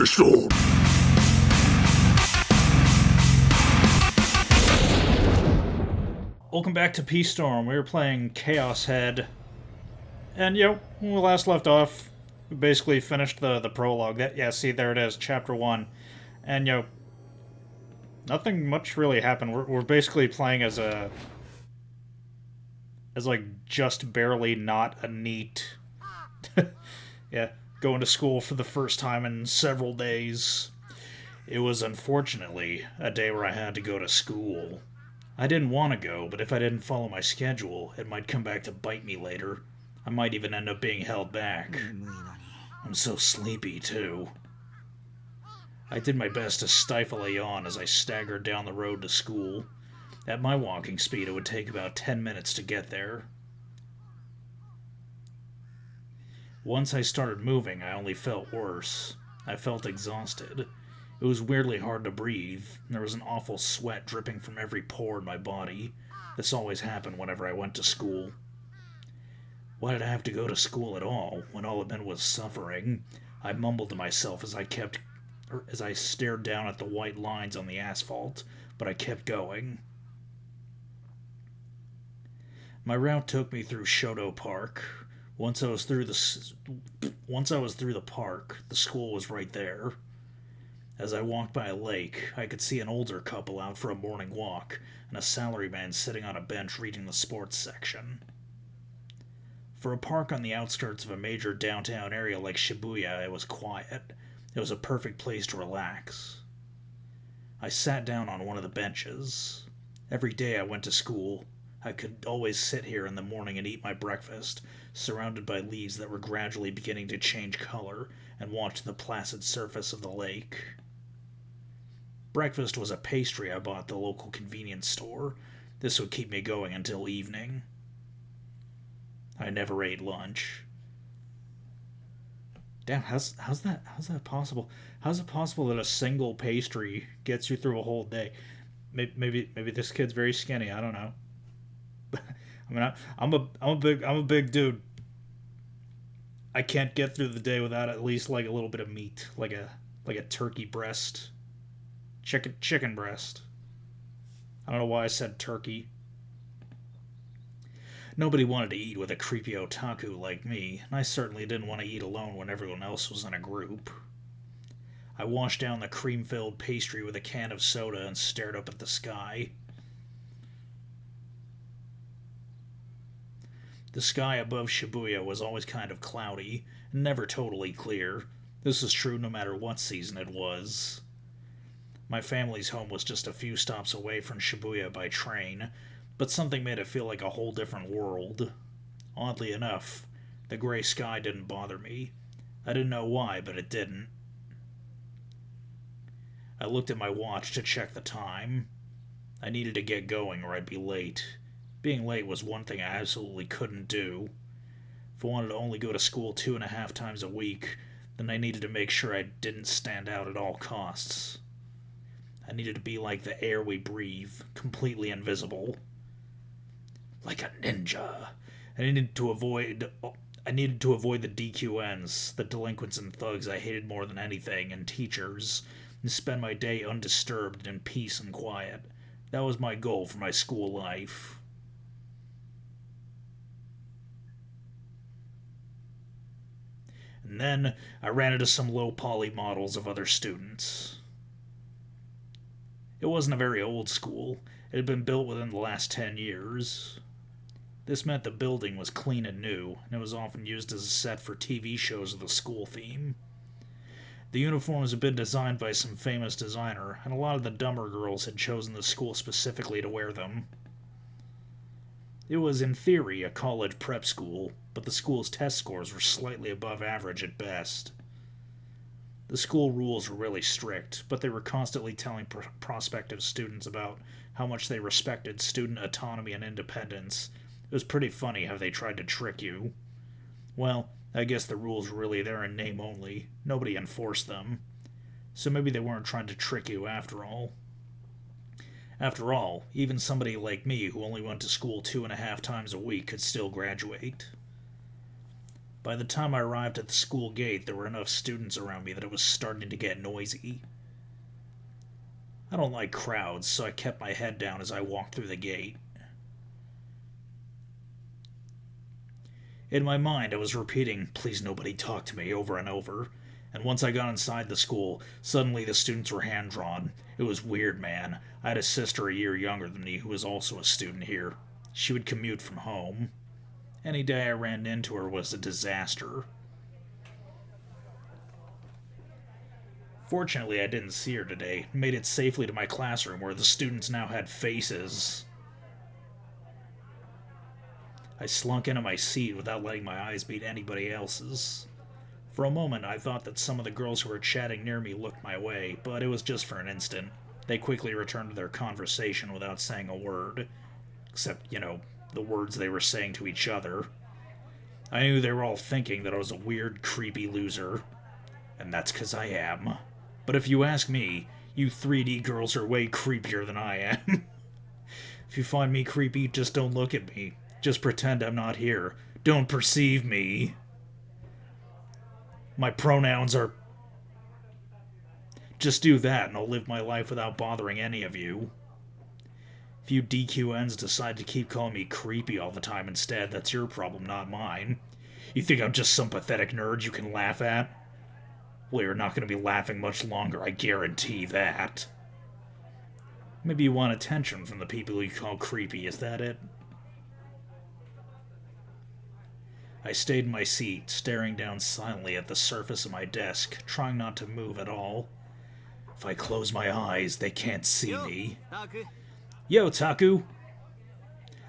Storm. Welcome back to Peace Storm. We were playing Chaos Head. And, when we last left off, we basically finished the prologue. See, there it is, Chapter 1. And, nothing much really happened. We're basically playing as just barely not a NEET. Going to school for the first time in several days. It was unfortunately a day where I had to go to school. I didn't want to go, but if I didn't follow my schedule, it might come back to bite me later. I might even end up being held back. I'm so sleepy, too. I did my best to stifle a yawn as I staggered down the road to school. At my walking speed, it would take about 10 minutes to get there. Once I started moving, I only felt worse. I felt exhausted. It was weirdly hard to breathe. There was an awful sweat dripping from every pore in my body. This always happened whenever I went to school. Why did I have to go to school at all, when all it meant was suffering? I mumbled to myself as I stared down at the white lines on the asphalt, but I kept going. My route took me through Shoto Park. Once I was through the park, the school was right there. As I walked by a lake, I could see an older couple out for a morning walk, and a salaryman sitting on a bench reading the sports section. For a park on the outskirts of a major downtown area like Shibuya, it was quiet. It was a perfect place to relax. I sat down on one of the benches. Every day I went to school, I could always sit here in the morning and eat my breakfast, surrounded by leaves that were gradually beginning to change color, and watch the placid surface of the lake. Breakfast was a pastry I bought at the local convenience store. This would keep me going until evening. I never ate lunch. Damn, how's that possible? How's it possible that a single pastry gets you through a whole day? Maybe this kid's very skinny. I don't know. I mean, I'm a big dude. I can't get through the day without at least like a little bit of meat, like a turkey breast, chicken breast. I don't know why I said turkey. Nobody wanted to eat with a creepy otaku like me, and I certainly didn't want to eat alone when everyone else was in a group. I washed down the cream-filled pastry with a can of soda and stared up at the sky. The sky above Shibuya was always kind of cloudy, and never totally clear. This was true no matter what season it was. My family's home was just a few stops away from Shibuya by train, but something made it feel like a whole different world. Oddly enough, the gray sky didn't bother me. I didn't know why, but it didn't. I looked at my watch to check the time. I needed to get going or I'd be late. Being late was one thing I absolutely couldn't do. If I wanted to only go to school 2.5 times a week, then I needed to make sure I didn't stand out at all costs. I needed to be like the air we breathe, completely invisible. Like a ninja. I needed to avoid the DQNs, the delinquents and thugs I hated more than anything, and teachers, and spend my day undisturbed in peace and quiet. That was my goal for my school life. And then I ran into some low-poly models of other students. It wasn't a very old school. It had been built within the last 10 years. This meant the building was clean and new, and it was often used as a set for TV shows with a school theme. The uniforms had been designed by some famous designer, and a lot of the dumber girls had chosen the school specifically to wear them. It was, in theory, a college prep school, but the school's test scores were slightly above average at best. The school rules were really strict, but they were constantly telling prospective students about how much they respected student autonomy and independence. It was pretty funny how they tried to trick you. Well, I guess the rules were really there in name only. Nobody enforced them. So maybe they weren't trying to trick you after all. After all, even somebody like me who only went to school 2.5 times a week could still graduate. By the time I arrived at the school gate, there were enough students around me that it was starting to get noisy. I don't like crowds, so I kept my head down as I walked through the gate. In my mind, I was repeating, "Please nobody talk to me," over and over. And once I got inside the school, suddenly the students were hand-drawn. It was weird, man. I had a sister a year younger than me who was also a student here. She would commute from home. Any day I ran into her was a disaster. Fortunately, I didn't see her today, and made it safely to my classroom where the students now had faces. I slunk into my seat without letting my eyes meet anybody else's. For a moment, I thought that some of the girls who were chatting near me looked my way, but it was just for an instant. They quickly returned to their conversation without saying a word. Except, the words they were saying to each other. I knew they were all thinking that I was a weird, creepy loser. And that's 'cause I am. But if you ask me, you 3D girls are way creepier than I am. If you find me creepy, just don't look at me. Just pretend I'm not here. Don't perceive me. My pronouns are... Just do that and I'll live my life without bothering any of you. If you DQNs decide to keep calling me creepy all the time instead, that's your problem, not mine. You think I'm just some pathetic nerd you can laugh at? Well, you're not going to be laughing much longer, I guarantee that. Maybe you want attention from the people you call creepy, is that it? I stayed in my seat, staring down silently at the surface of my desk, trying not to move at all. If I close my eyes, they can't see me. Yo, Taku!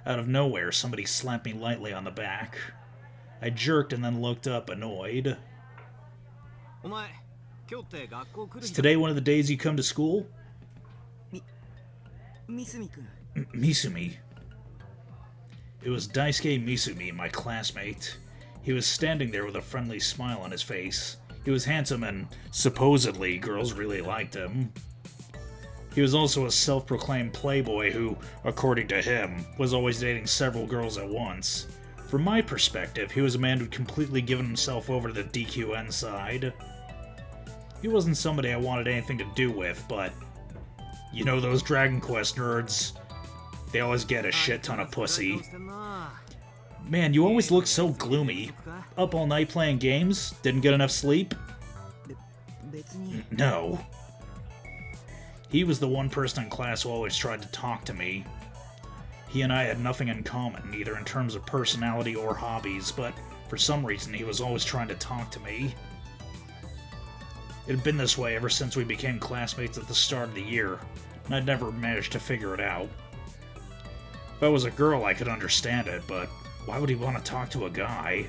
Out of nowhere, somebody slapped me lightly on the back. I jerked and then looked up, annoyed. Is today one of the days you come to school? Misumi. It was Daisuke Misumi, my classmate. He was standing there with a friendly smile on his face. He was handsome and, supposedly, girls really liked him. He was also a self-proclaimed playboy who, according to him, was always dating several girls at once. From my perspective, he was a man who'd completely given himself over to the DQN side. He wasn't somebody I wanted anything to do with, but... You know those Dragon Quest nerds? They always get a shit ton of pussy. Man, you always look so gloomy. Up all night playing games? Didn't get enough sleep? No. He was the one person in class who always tried to talk to me. He and I had nothing in common, either in terms of personality or hobbies, but for some reason he was always trying to talk to me. It had been this way ever since we became classmates at the start of the year, and I'd never managed to figure it out. If I was a girl, I could understand it, but why would he want to talk to a guy?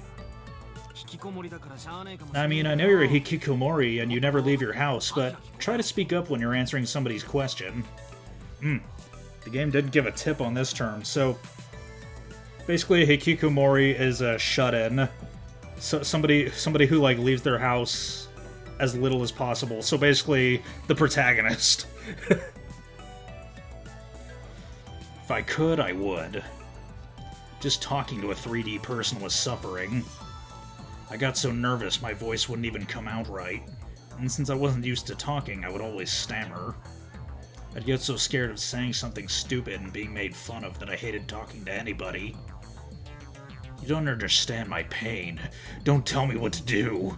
I mean, I know you're a hikikomori and you never leave your house, but try to speak up when you're answering somebody's question. The game didn't give a tip on this term, so... Basically, a hikikomori is a shut-in. So somebody who, leaves their house as little as possible. So basically, the protagonist. If I could, I would. Just talking to a 3D person was suffering. I got so nervous my voice wouldn't even come out right, and since I wasn't used to talking, I would always stammer. I'd get so scared of saying something stupid and being made fun of that I hated talking to anybody. You don't understand my pain. Don't tell me what to do.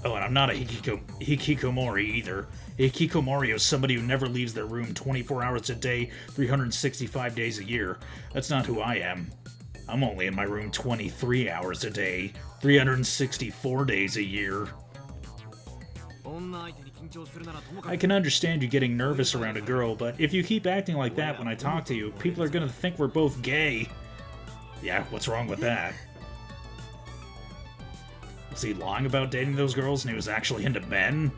Oh, and I'm not a hikikomori either. A hikikomori is somebody who never leaves their room 24 hours a day, 365 days a year. That's not who I am. I'm only in my room 23 hours a day, 364 days a year. I can understand you getting nervous around a girl, but if you keep acting like that when I talk to you, people are gonna think we're both gay. Yeah, what's wrong with that? Was he lying about dating those girls and he was actually into men?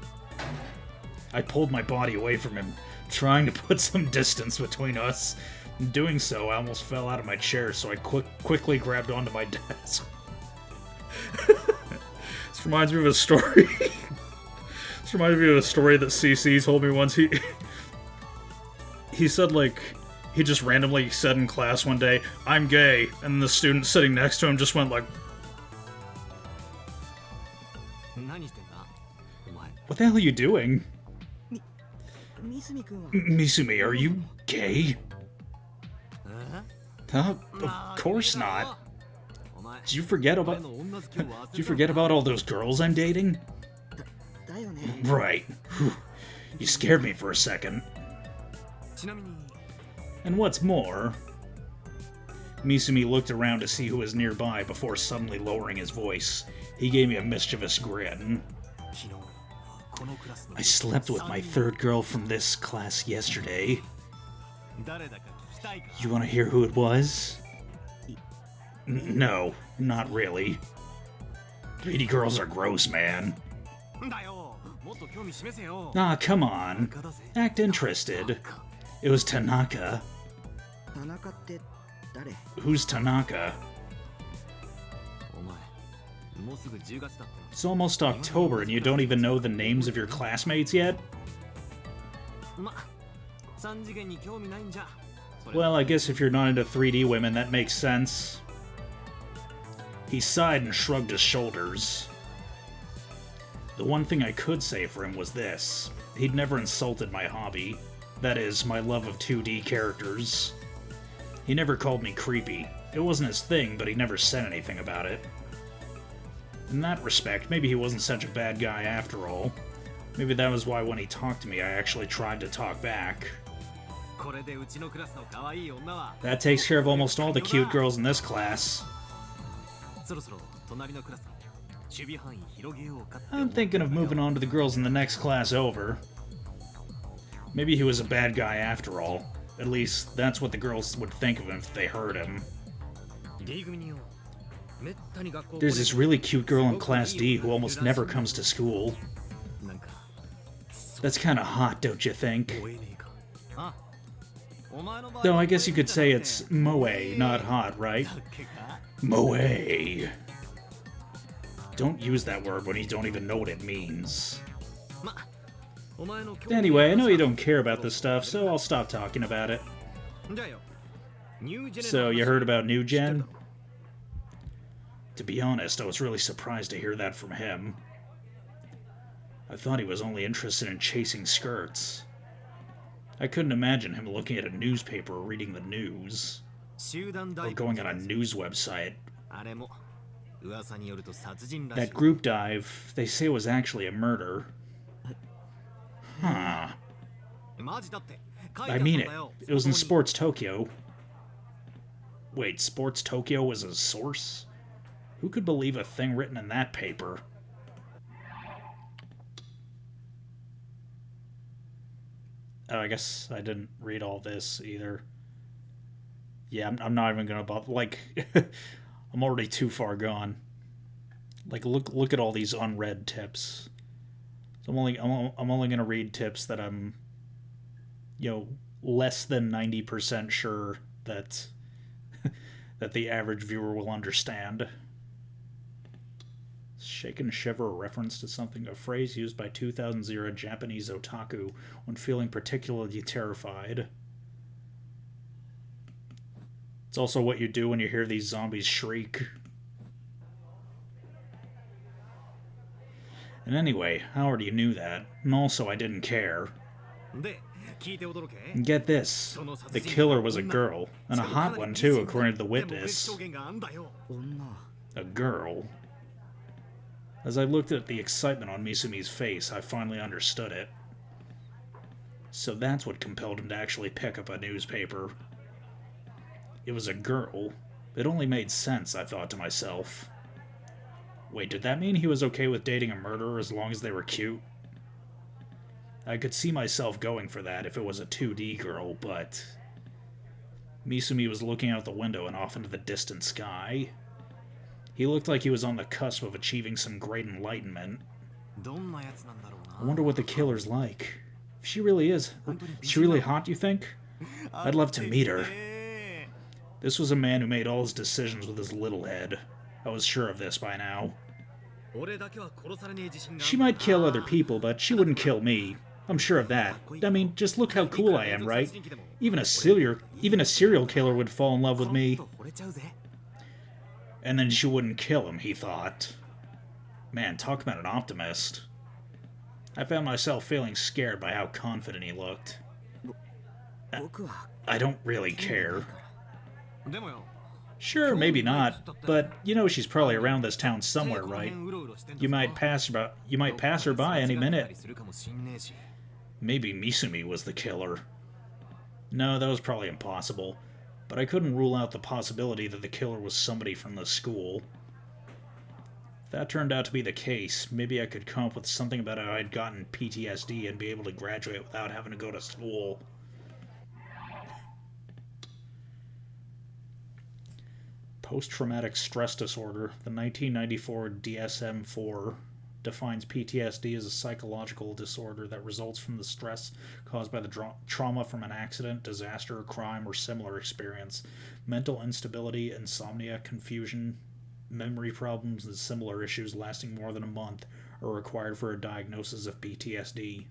I pulled my body away from him, trying to put some distance between us. In doing so, I almost fell out of my chair, so I quickly grabbed onto my desk. This reminds me of a story. This reminds me of a story that CC told me once. He said, he just randomly said in class one day, "I'm gay," and the student sitting next to him just went like... What the hell are you doing? 三角君は Misumi, are you gay? Huh? Of course not. Did you forget about all those girls I'm dating? だよね Right. Whew. You scared me for a second. ちなみに And what's more, Misumi looked around to see who was nearby before suddenly lowering his voice. He gave me a mischievous grin. 昨日このクラスの I slept with my third girl from this class yesterday. 誰だか聞きたいか You want to hear who it was? No, not really. 3D girls are gross, man. だよもっと興味示せよ Ah, come on. バカだぜ Act interested. It was Tanaka. 田中って誰 Who's Tanaka? お前もうすぐ10月だって It's almost October and you don't even know the names of your classmates yet? ま3次元に興味ないんじゃ Well, I guess if you're not into 3D women, that makes sense. He sighed and shrugged his shoulders. The one thing I could say for him was this. He'd never insulted my hobby. That is, my love of 2D characters. He never called me creepy. It wasn't his thing, but he never said anything about it. In that respect, maybe he wasn't such a bad guy after all. Maybe that was why when he talked to me, I actually tried to talk back. これでうちのクラスの可愛い女は That takes care of almost all the cute girls in this class. そろそろ隣のクラスの守備範囲広げようかって I'm thinking of moving on to the girls in the next class over. Maybe he was a bad guy after all. At least, that's what the girls would think of him if they heard him. D 組によめったに学校 There's this really cute girl in Class D who almost never comes to school. なんか That's kinda hot, don't you think? 燃えねえかあお前の場合 Though I guess you could say it's moe, not hot, right? だっけか Moe. Don't use that word when you don't even know what it means. まお前の興味 Anyway, I know you don't care about this stuff, so I'll stop talking about it. じゃあよニュージェネ So, you の話 heard about New Gen? To be honest, I was really surprised to hear that from him. I thought he was only interested in chasing skirts. I couldn't imagine him looking at a newspaper or reading the news, 集団 or 大 going on a news website. あれも噂によると殺人らしい That group dive, they say it was actually a murder. Huh. マジだって書いてあ I ったん mean だ it. よ It was in そこに Sports Tokyo. Wait, Sports Tokyo was a source? Who could believe a thing written in that paper? Oh, I guess I didn't read all this either. Yeah, I'm not even gonna bother. Like, I'm already too far gone. Like, look at all these unread tips. So I'm only gonna read tips that I'm, less than 90% sure that that the average viewer will understand. Shake and shiver, a reference to something, a phrase used by 2000 Japanese otaku when feeling particularly terrified. It's also what you do when you hear these zombies shriek. And anyway, I already knew that, and also I didn't care. で聞いて驚け And get this, the killer was a girl, and a hot one too, according to the witness. 証言があんだよ 女 A girl. As I looked at the excitement on Misumi's face, I finally understood it. So that's what compelled him to actually pick up a newspaper. It was a girl. It only made sense, I thought to myself. Wait, did that mean he was okay with dating a murderer as long as they were cute? I could see myself going for that if it was a 2D girl, but... Misumi was looking out the window and off into the distant sky. He looked like he was on the cusp of achieving some great enlightenment. どんなやつなんだろう I な wonder what the killer's like. If she really is she really hot, you think? I'd love to meet her. This was a man who made all his decisions with his little head. I was sure of this by now. 俺だけは殺されねえ自信がある She might kill other people, but she wouldn't kill me. I'm sure of that. I mean, just look how cool I am, right? Even a serial killer would fall in love with me. 惚れちゃうぜ And then she wouldn't kill him, he thought. Man, talk about an optimist. I found myself feeling scared by how confident he looked. 僕は I don't really care. でもよ Sure, maybe not, but you know she's probably around this town somewhere, right? You might pass her by any minute. Maybe Misumi was the killer. No, that was probably impossible, but I couldn't rule out the possibility that the killer was somebody from the school. If that turned out to be the case, maybe I could come up with something about how I'd gotten PTSD and be able to graduate without having to go to school. Post-traumatic stress disorder, the 1994 DSM-4 defines PTSD as a psychological disorder that results from the stress caused by the trauma from an accident, disaster, crime, or similar experience. Mental instability, insomnia, confusion, memory problems, and similar issues lasting more than a month are required for a diagnosis of PTSD.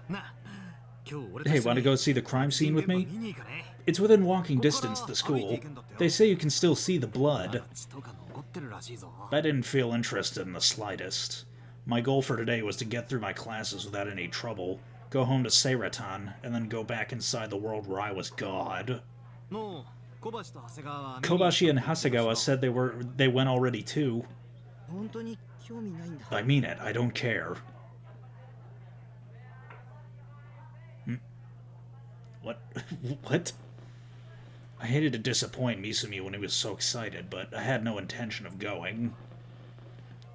なあ今日俺た Hey, ちと want to ね go see the crime scene with 現場 me? 見に行かね It's within walking distance to the school. They say you can still see the ま blood. だ血とか残ってるらしいぞ I didn't feel interested in the slightest. My goal for today was to get through my classes without any trouble, go home to Seiratan, and then go back inside the world where I was God. もう小橋と長谷川は Kobashi and Hasegawa said they went already too. 本当に興味ないんだ I mean it, I don't care. What? What? I hated to disappoint Misumi when he was so excited, but I had no intention of going.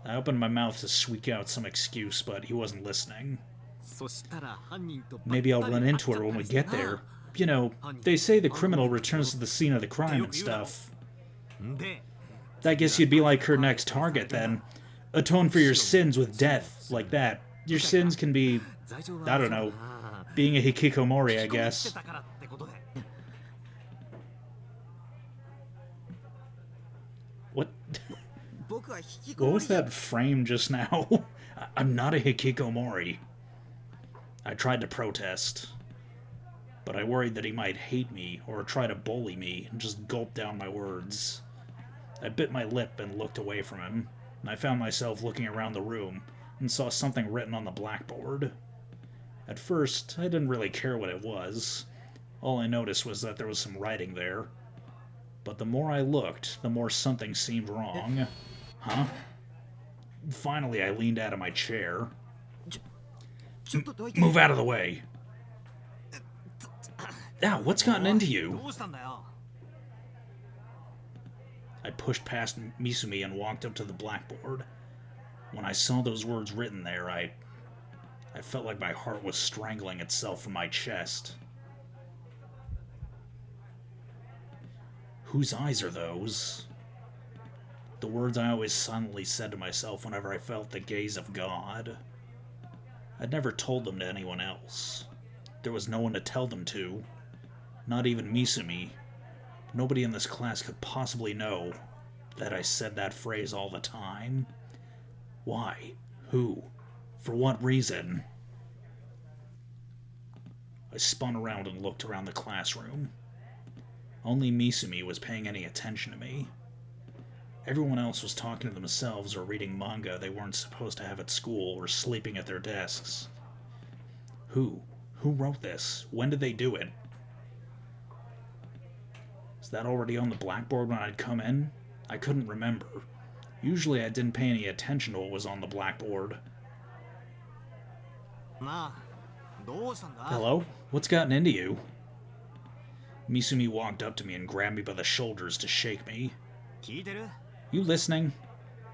I opened my mouth to squeak out some excuse, but he wasn't listening. そしたら犯人と Maybe I'll run into her when we get there. You know, they say the criminal returns to the scene of the crime and stuff. で I guess you'd be like her next target then. Atone for your sins with death, like that. Your sins can be, 罪状は I don't know, being a hikikomori, I 引きこもって guess. たからってことで What? 僕は引きこ What も was りだ that frame just now? I'm not a hikikomori. I tried to protest, but I worried that he might hate me or try to bully me and just gulp down my words. I bit my lip and looked away from him, and I found myself looking around the room and saw something written on the blackboard. At first, I didn't really care what it was. All I noticed was that there was some writing there. But the more I looked, the more something seemed wrong. Huh? Finally, I leaned out of my chair. ちょっとどいて Move out of the way! Ow, what's gotten into you? どうしたんだよ I pushed past Misumi and walked up to the blackboard. When I saw those words written there, I felt like my heart was strangling itself from my chest. Whose eyes are those? The words I always silently said to myself whenever I felt the gaze of God. I'd never told them to anyone else. There was no one to tell them to. Not even Misumi. Nobody in this class could possibly know that I said that phrase all the time. Why? Who? For what reason? I spun around and looked around the classroom. Only Misumi was paying any attention to me. Everyone else was talking to themselves or reading manga they weren't supposed to have at school or sleeping at their desks. Who? Who wrote this? When did they do it? Is that already on the blackboard when I'd come in? I couldn't remember. Usually I didn't pay any attention to what was on the blackboard. なあどうしたんだ Hello? What's gotten into you? Misumi walked up to me and grabbed me by the shoulders to shake me. 聞いてる You listening?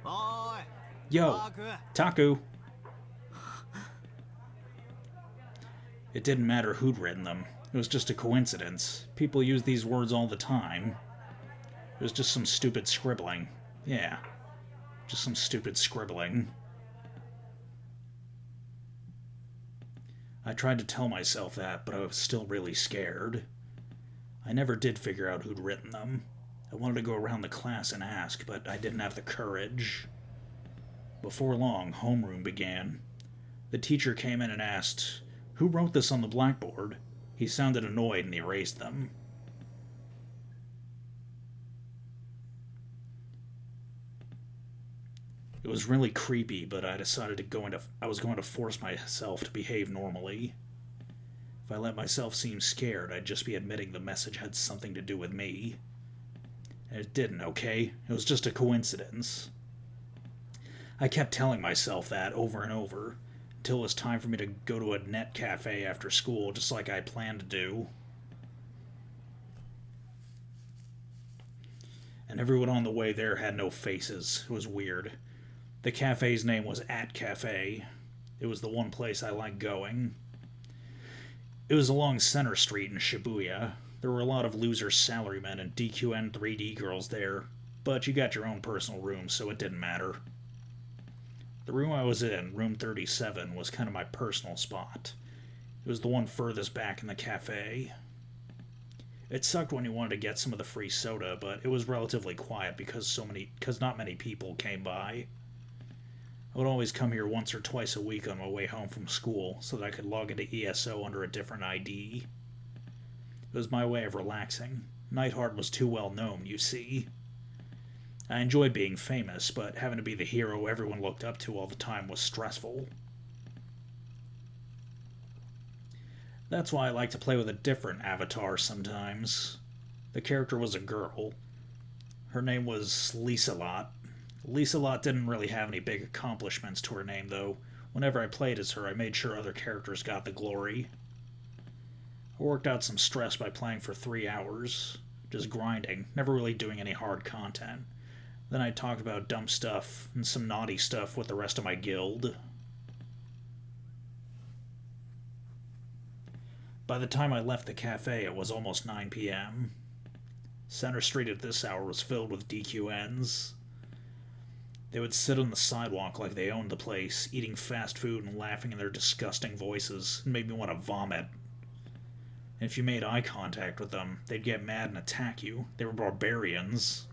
おーい Yo, マーク Taku. It didn't matter who'd written them. It was just a coincidence. People use these words all the time. It was just some stupid scribbling. Yeah, just some stupid scribbling. I tried to tell myself that, but I was still really scared. I never did figure out who'd written them. I wanted to go around the class and ask, but I didn't have the courage. Before long, homeroom began. The teacher came in and asked, "Who wrote this on the blackboard?" He sounded annoyed and erased them. It was really creepy, but I decided I was going to force myself to behave normally. If I let myself seem scared, I'd just be admitting the message had something to do with me. And it didn't, okay? It was just a coincidence. I kept telling myself that over and over, until it was time for me to go to a net cafe after school, just like I planned to do. And everyone on the way there had no faces. It was weird. The cafe's name was At Cafe. It was the one place I liked going. It was along Center Street in Shibuya. There were a lot of loser salarymen and DQN 3D girls there, but you got your own personal room, so it didn't matter. The room I was in, room 37, was kind of my personal spot. It was the one furthest back in the cafe. It sucked when you wanted to get some of the free soda, but it was relatively quiet because not many people came by. I would always come here once or twice a week on my way home from school so that I could log into ESO under a different ID. It was my way of relaxing. Nightheart was too well known, you see. I enjoyed being famous, but having to be the hero everyone looked up to all the time was stressful. That's why I like to play with a different avatar sometimes. The character was a girl. Her name was Lisa-Lot. Lisa-Lot didn't really have any big accomplishments to her name, though. Whenever I played as her, I made sure other characters got the glory. I worked out some stress by playing for 3 hours. Just grinding, never really doing any hard content. Then I talked about dumb stuff and some naughty stuff with the rest of my guild. By the time I left the cafe, it was almost 9 p.m. Center Street at this hour was filled with DQNs. They would sit on the sidewalk like they owned the place, eating fast food and laughing in their disgusting voices. It made me want to vomit. And if you made eye contact with them, they'd get mad and attack you. They were barbarians.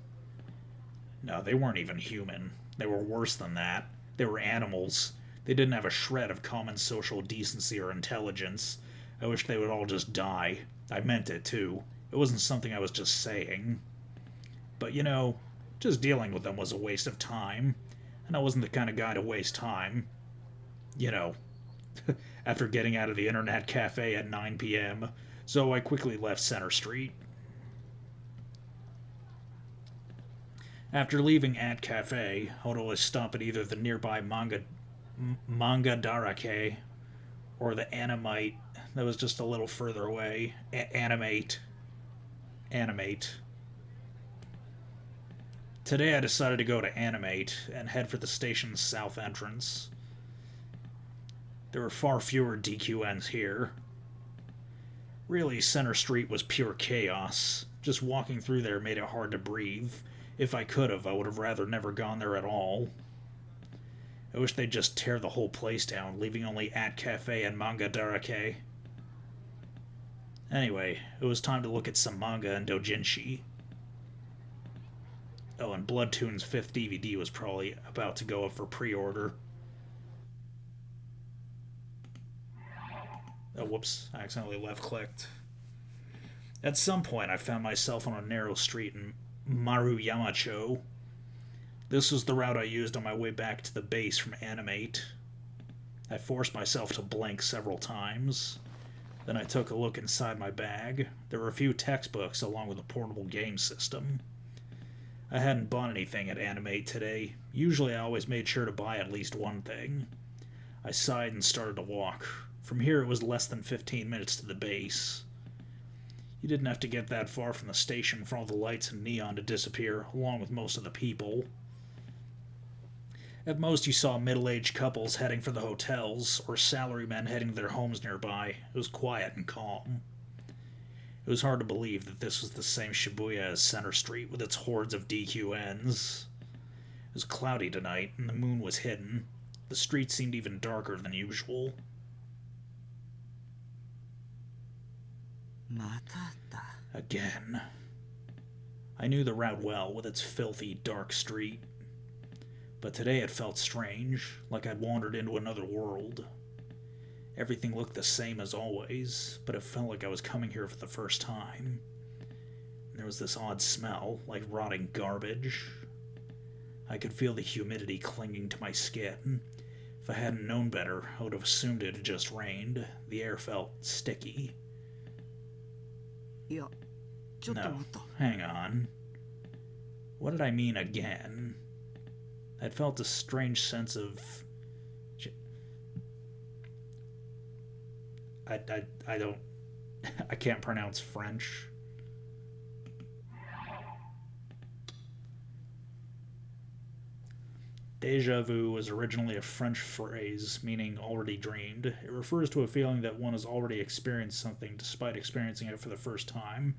No, they weren't even human. They were worse than that. They were animals. They didn't have a shred of common social decency or intelligence. I wish they would all just die. I meant it, too. It wasn't something I was just saying. But, you know, just dealing with them was a waste of time. And I wasn't the kind of guy to waste time. You know, after getting out of the internet cafe at 9 p.m., so I quickly left Center Street. After leaving At Cafe, I would always stop at either the nearby Manga Darake or the Animite that was just a little further away. Animate. Today I decided to go to Animate and head for the station's south entrance. There were far fewer DQNs here. Really, Center Street was pure chaos. Just walking through there made it hard to breathe. If I could have, I would have rather never gone there at all. I wish they'd just tear the whole place down, leaving only At Cafe and Manga Darake. Anyway, it was time to look at some manga and doujinshi. Oh, and Bloodtoon's 5th DVD was probably about to go up for pre-order. Oh, whoops, I accidentally left-clicked. At some point, I found myself on a narrow street in Maruyamacho. This was the route I used on my way back to the base from Animate. I forced myself to blink several times. Then I took a look inside my bag. There were a few textbooks along with a portable game system. I hadn't bought anything at Animate today. Usually I always made sure to buy at least one thing. I sighed and started to walk. From here it was less than 15 minutes to the base. You didn't have to get that far from the station for all the lights and neon to disappear, along with most of the people. At most you saw middle-aged couples heading for the hotels, or salarymen heading to their homes nearby. It was quiet and calm. It was hard to believe that this was the same Shibuya as Center Street, with its hordes of DQNs. It was cloudy tonight, and the moon was hidden. The street seemed even darker than usual. Again. I knew the route well, with its filthy, dark street. But today it felt strange, like I'd wandered into another world. Everything looked the same as always, but it felt like I was coming here for the first time. And there was this odd smell, like rotting garbage. I could feel the humidity clinging to my skin. If I hadn't known better, I would have assumed it had just rained. The air felt sticky. いやちょっと No, 待った hang on. What did I mean again? I felt a strange sense of... I don't... I can't pronounce French. Déjà vu was originally a French phrase meaning already dreamed. It refers to a feeling that one has already experienced something despite experiencing it for the first time.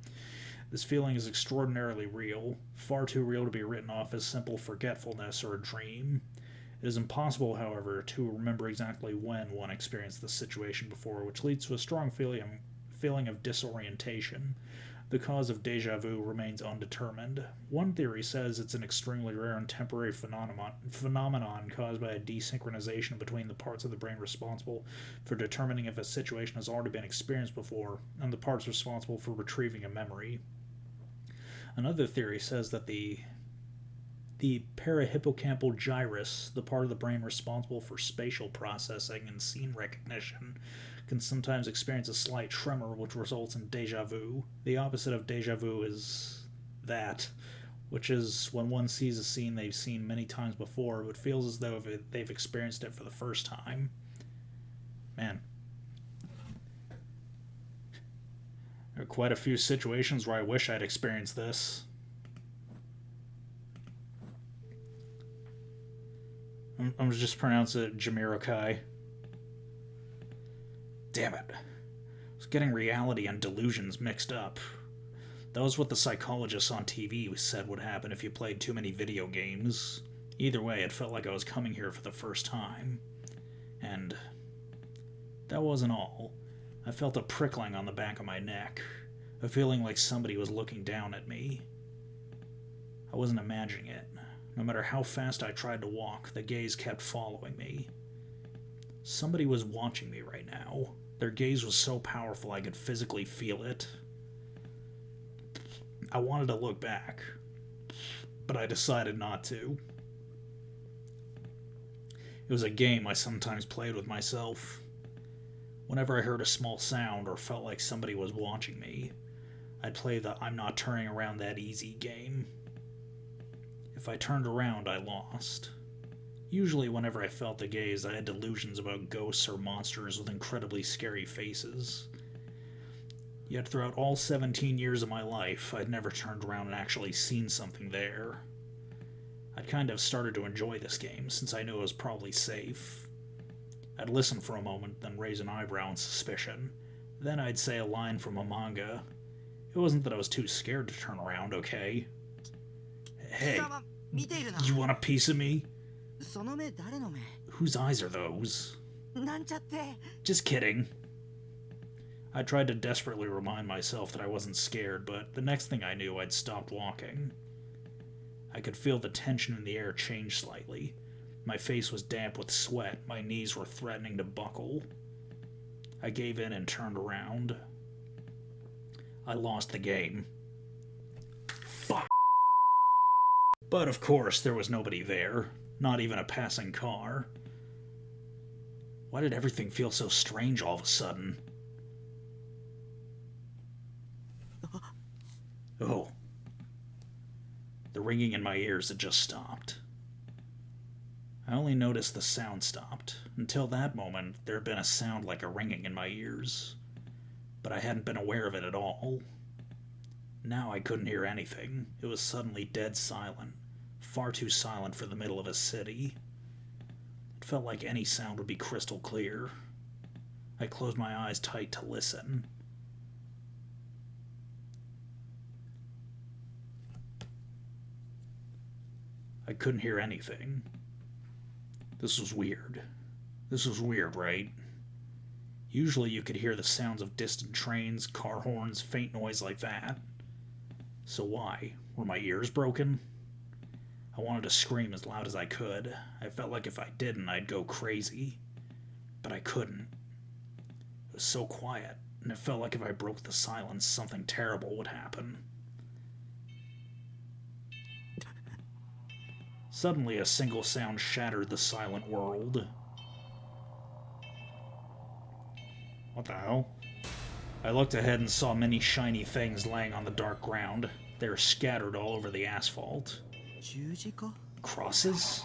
This feeling is extraordinarily real, far too real to be written off as simple forgetfulness or a dream. It is impossible, however, to remember exactly when one experienced this situation before, which leads to a strong feeling of disorientation. The cause of déjà vu remains undetermined. One theory says it's an extremely rare and temporary phenomenon caused by a desynchronization between the parts of the brain responsible for determining if a situation has already been experienced before and the parts responsible for retrieving a memory. Another theory says that the parahippocampal gyrus, the part of the brain responsible for spatial processing and scene recognition, can sometimes experience a slight tremor which results in déjà vu. The opposite of déjà vu is that, which is when one sees a scene they've seen many times before but feels as though they've experienced it for the first time. Man. There are quite a few situations where I wish I'd experienced this. I'm going to just pronounce it Jamiroquai. Damn it. I was getting reality and delusions mixed up. That was what the psychologists on TV said would happen if you played too many video games. Either way, it felt like I was coming here for the first time. And that wasn't all. I felt a prickling on the back of my neck, a feeling like somebody was looking down at me. I wasn't imagining it. No matter how fast I tried to walk, the gaze kept following me. Somebody was watching me right now. Their gaze was so powerful I could physically feel it. I wanted to look back, but I decided not to. It was a game I sometimes played with myself. Whenever I heard a small sound or felt like somebody was watching me, I'd play the I'm not turning around that easy game. If I turned around, I lost. Usually whenever I felt the gaze, I had delusions about ghosts or monsters with incredibly scary faces. Yet throughout all 17 years of my life, I'd never turned around and actually seen something there. I'd kind of started to enjoy this game, since I knew it was probably safe. I'd listen for a moment, then raise an eyebrow in suspicion. Then I'd say a line from a manga. It wasn't that I was too scared to turn around, okay? Hey, 貴様見ているな you want a piece of me? その目誰の目 Whose eyes are those? なんちゃって Just kidding. I tried to desperately remind myself that I wasn't scared, but the next thing I knew, I'd stopped walking. I could feel the tension in the air change slightly. My face was damp with sweat, my knees were threatening to buckle. I gave in and turned around. I lost the game. Fuck. But of course, there was nobody there. Not even a passing car. Why did everything feel so strange all of a sudden? Oh. The ringing in my ears had just stopped. I only noticed the sound stopped. Until that moment, there had been a sound like a ringing in my ears. But I hadn't been aware of it at all. Now I couldn't hear anything. It was suddenly dead silent. Far too silent for the middle of a city. It felt like any sound would be crystal clear. I closed my eyes tight to listen. I couldn't hear anything. This was weird. This was weird, right? Usually you could hear the sounds of distant trains, car horns, faint noise like that. So why? Were my ears broken? I wanted to scream as loud as I could. I felt like if I didn't, I'd go crazy. But I couldn't. It was so quiet, and it felt like if I broke the silence, something terrible would happen. Suddenly, a single sound shattered the silent world. What the hell? I looked ahead and saw many shiny things laying on the dark ground. They were scattered all over the asphalt. 十字架 Crosses?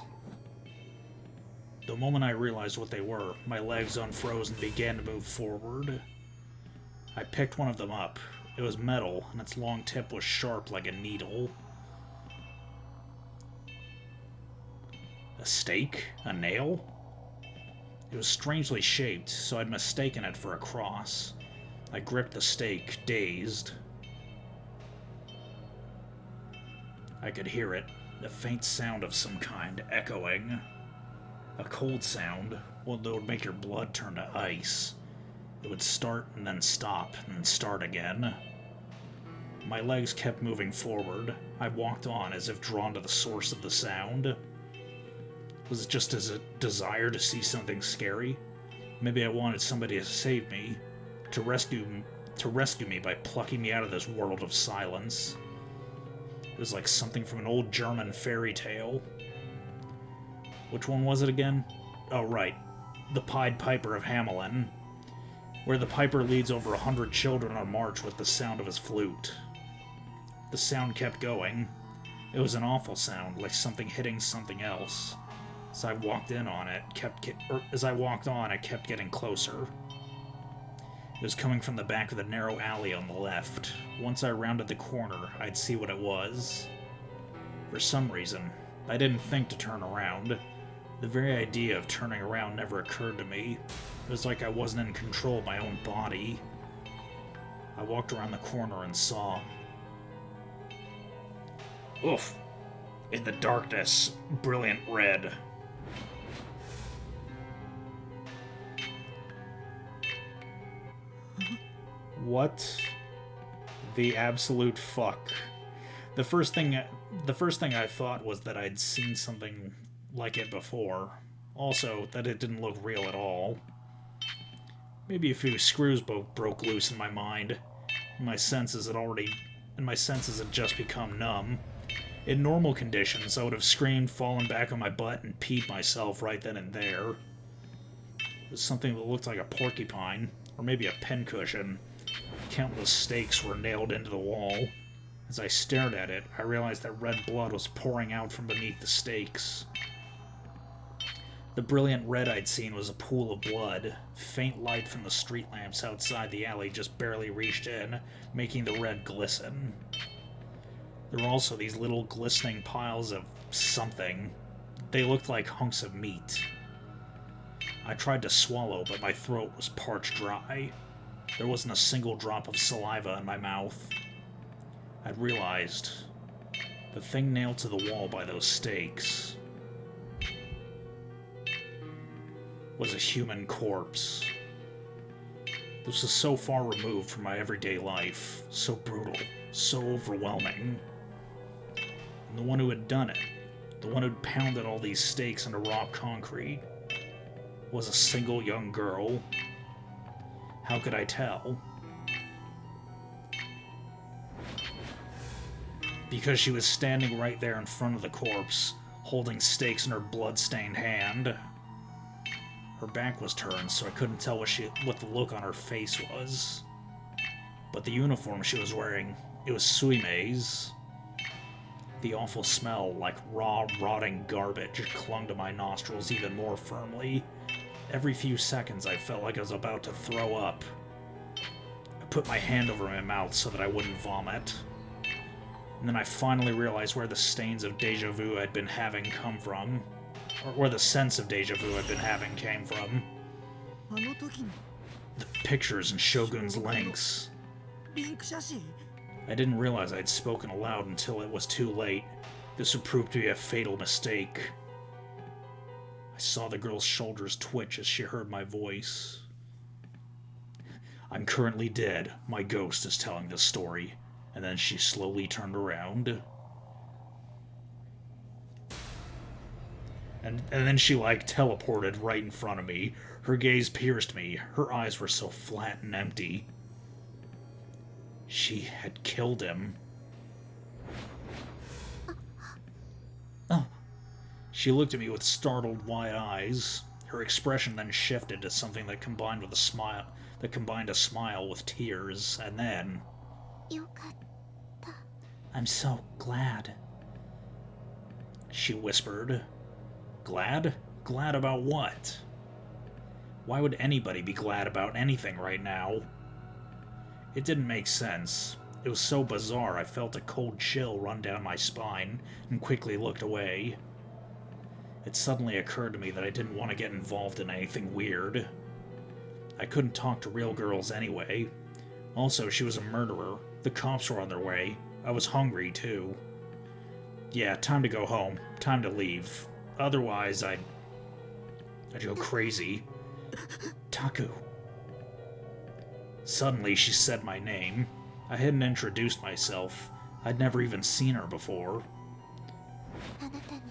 The moment I realized what they were, my legs unfroze and began to move forward. I picked one of them up. It was metal, and its long tip was sharp like a needle. A stake? A nail? It was strangely shaped, so I'd mistaken it for a cross. I gripped the stake, dazed. I could hear it, a faint sound of some kind, echoing. A cold sound, one that would make your blood turn to ice. It would start and then stop, and then start again. My legs kept moving forward. I walked on as if drawn to the source of the sound. Was it just as a desire to see something scary? Maybe I wanted somebody to save me, to rescue me by plucking me out of this world of silence. It was like something from an old German fairy tale. Which one was it again? Oh, right. The Pied Piper of Hamelin, where the piper leads over 100 children on a march with the sound of his flute. The sound kept going. It was an awful sound, like something hitting something else. As I walked on, it kept getting closer. It was coming from the back of the narrow alley on the left. Once I rounded the corner, I'd see what it was. For some reason, I didn't think to turn around. The very idea of turning around never occurred to me. It was like I wasn't in control of my own body. I walked around the corner and saw... Oof! In the darkness, brilliant red. What the absolute fuck? The first thing I thought was that I'd seen something like it before. Also, that it didn't look real at all. Maybe a few screws broke loose in my mind. My senses had just become numb. In normal conditions, I would have screamed, fallen back on my butt, and peed myself right then and there. It was something that looked like a porcupine, or maybe a pincushion. Countless stakes were nailed into the wall. As I stared at it, I realized that red blood was pouring out from beneath the stakes. The brilliant red I'd seen was a pool of blood. Faint light from the street lamps outside the alley just barely reached in, making the red glisten. There were also these little glistening piles of something. They looked like hunks of meat. I tried to swallow, but my throat was parched dry. There wasn't a single drop of saliva in my mouth. I'd realized the thing nailed to the wall by those stakes was a human corpse. This was so far removed from my everyday life, so brutal, so overwhelming. And the one who had done it, the one who'd pounded all these stakes into raw concrete, was a single young girl. How could I tell? Because she was standing right there in front of the corpse, holding stakes in her blood-stained hand. Her back was turned, so I couldn't tell what the look on her face was. But the uniform she was wearing, it was Suimei's. The awful smell, like raw, rotting garbage, clung to my nostrils even more firmly. Every few seconds, I felt like I was about to throw up. I put my hand over my mouth so that I wouldn't vomit. And then I finally realized where the stains of deja vu I'd been having come from. Or where the sense of deja vu I'd been having came from. あの時の The pictures in Shogun's links. リンク写真 I didn't realize I'd spoken aloud until it was too late. This would prove to be a fatal mistake. I saw the girl's shoulders twitch as she heard my voice. I'm currently dead. My ghost is telling this story. And then she slowly turned around. And then she, like, teleported right in front of me. Her gaze pierced me. Her eyes were so flat and empty. She had killed him. Oh. She looked at me with startled, wide eyes. Her expression then shifted to something that combined a smile with tears, and then... よかった。 I'm so glad. She whispered. Glad? Glad about what? Why would anybody be glad about anything right now? It didn't make sense. It was so bizarre I felt a cold chill run down my spine and quickly looked away. It suddenly occurred to me that I didn't want to get involved in anything weird. I couldn't talk to real girls anyway. Also, she was a murderer. The cops were on their way. I was hungry, too. Yeah, time to go home. Time to leave. Otherwise, I'd go crazy. Taku. Suddenly, she said my name. I hadn't introduced myself. I'd never even seen her before. あなたに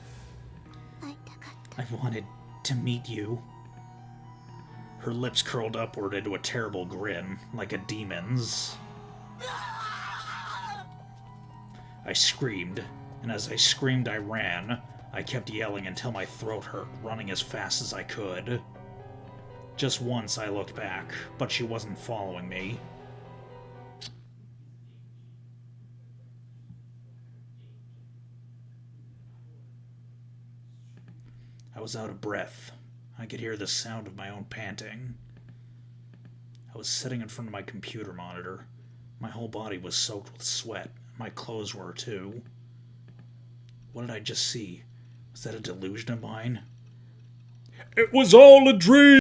会いたかった。 I wanted to meet you. Her lips curled upward into a terrible grin, like a demon's. I screamed, and as I screamed I ran. I kept yelling until my throat hurt, running as fast as I could. Just once I looked back, but she wasn't following me. I was out of breath. I could hear the sound of my own panting. I was sitting in front of my computer monitor. My whole body was soaked with sweat. My clothes were, too. What did I just see? Was that a delusion of mine? It was all a dream!